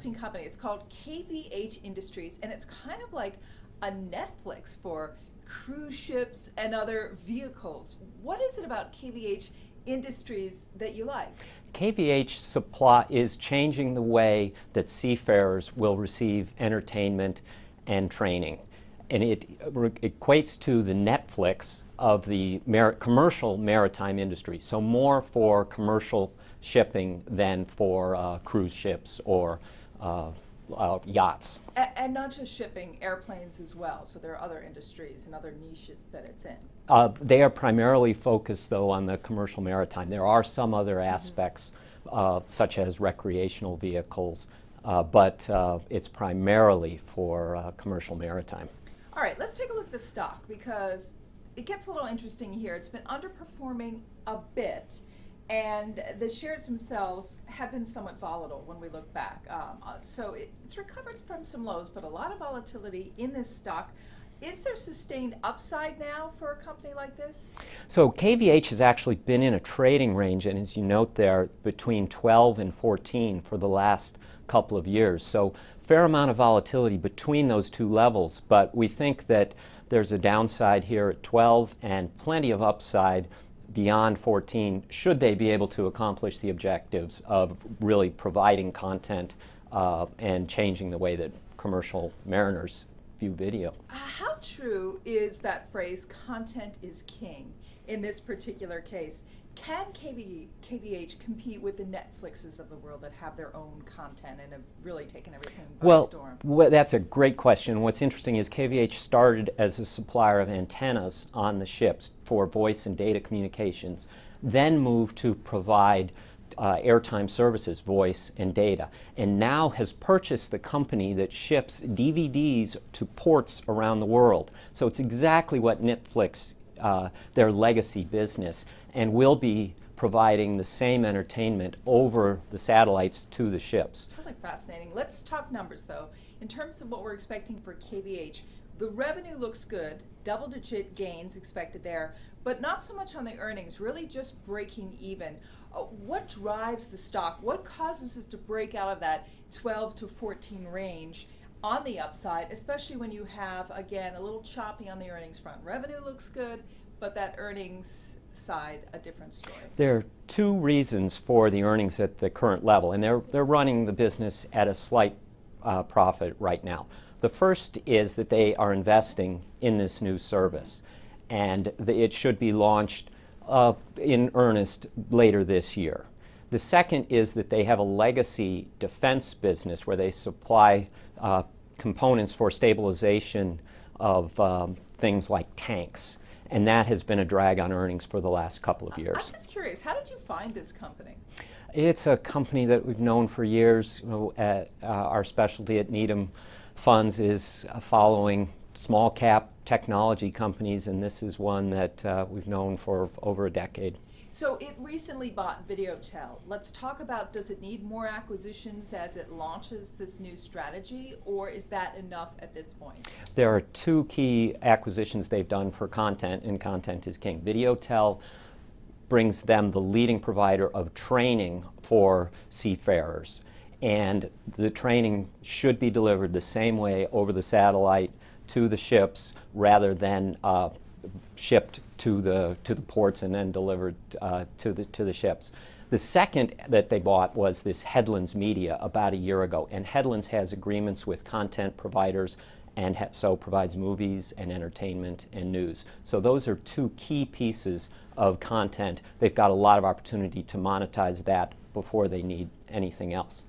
interesting company. It's called KVH Industries, and it's kind of like a Netflix for cruise ships and other vehicles. What is it about KVH Industries that you like? KVH Supply is changing the way that seafarers will receive entertainment and training. And it equates to the Netflix of the commercial maritime industry. So more for commercial shipping than for cruise ships or yachts. And not just shipping, airplanes as well. So there are other industries and other niches that it's in. They are primarily focused, though, on the commercial maritime. There are some other aspects, such as recreational vehicles, but it's primarily for commercial maritime. All right, let's take a look at the stock because it gets a little interesting here. It's been underperforming a bit, and the shares themselves have been somewhat volatile when we look back. So it's recovered from some lows, but a lot of volatility in this stock. Is there sustained upside now for a company like this? So KVH has actually been in a trading range, and as you note there, between 12 and 14 for the last couple of years. So fair amount of volatility between those two levels, but we think that there's a downside here at 12 and plenty of upside beyond 14 should they be able to accomplish the objectives of really providing content and changing the way that commercial mariners view video. How true is that phrase, content is king, in this particular case? Can KVH compete with the Netflixes of the world that have their own content and have really taken everything by storm? Well, that's a great question. What's interesting is KVH started as a supplier of antennas on the ships for voice and data communications, then moved to provide airtime services, voice and data, and now has purchased the company that ships DVDs to ports around the world. So it's exactly what Netflix, their legacy business, and will be providing the same entertainment over the satellites to the ships. Really fascinating. Let's talk numbers though. In terms of what we're expecting for KVH, the revenue looks good, double-digit gains expected there, but not so much on the earnings, really just breaking even. What drives the stock? What causes us to break out of that 12 to 14 range on the upside, especially when you have, again, a little choppy on the earnings front? Revenue looks good, but that earnings side, a different story. There are two reasons for the earnings at the current level, and they're running the business at a slight profit right now. The first is that they are investing in this new service, and it should be launched in earnest later this year. The second is that they have a legacy defense business where they supply components for stabilization of things like tanks, and that has been a drag on earnings for the last couple of years. I'm just curious, how did you find this company? It's a company that we've known for years. Our specialty at NEEDHAM Funds is following small cap technology companies, and this is one that we've known for over a decade. So it recently bought Videotel. Let's talk about, does it need more acquisitions as it launches this new strategy, or is that enough at this point? There are two key acquisitions they've done for content, and content is king. Videotel brings them the leading provider of training for seafarers, and the training should be delivered the same way over the satellite to the ships rather than shipped to the ports and then delivered to the ships. The second that they bought was this Headlands Media about a year ago, and Headlands has agreements with content providers and so provides movies and entertainment and news. So those are two key pieces of content. They've got a lot of opportunity to monetize that before they need anything else.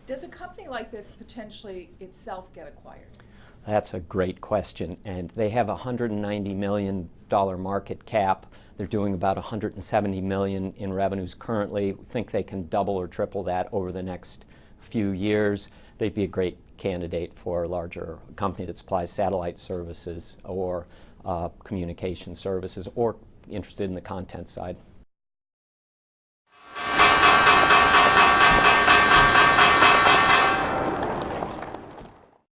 Does a company like this potentially itself get acquired? That's a great question, and they have a $190 million market cap. They're doing about $170 million in revenues currently. We think they can double or triple that over the next few years. They'd be a great candidate for a larger company that supplies satellite services or communication services or interested in the content side.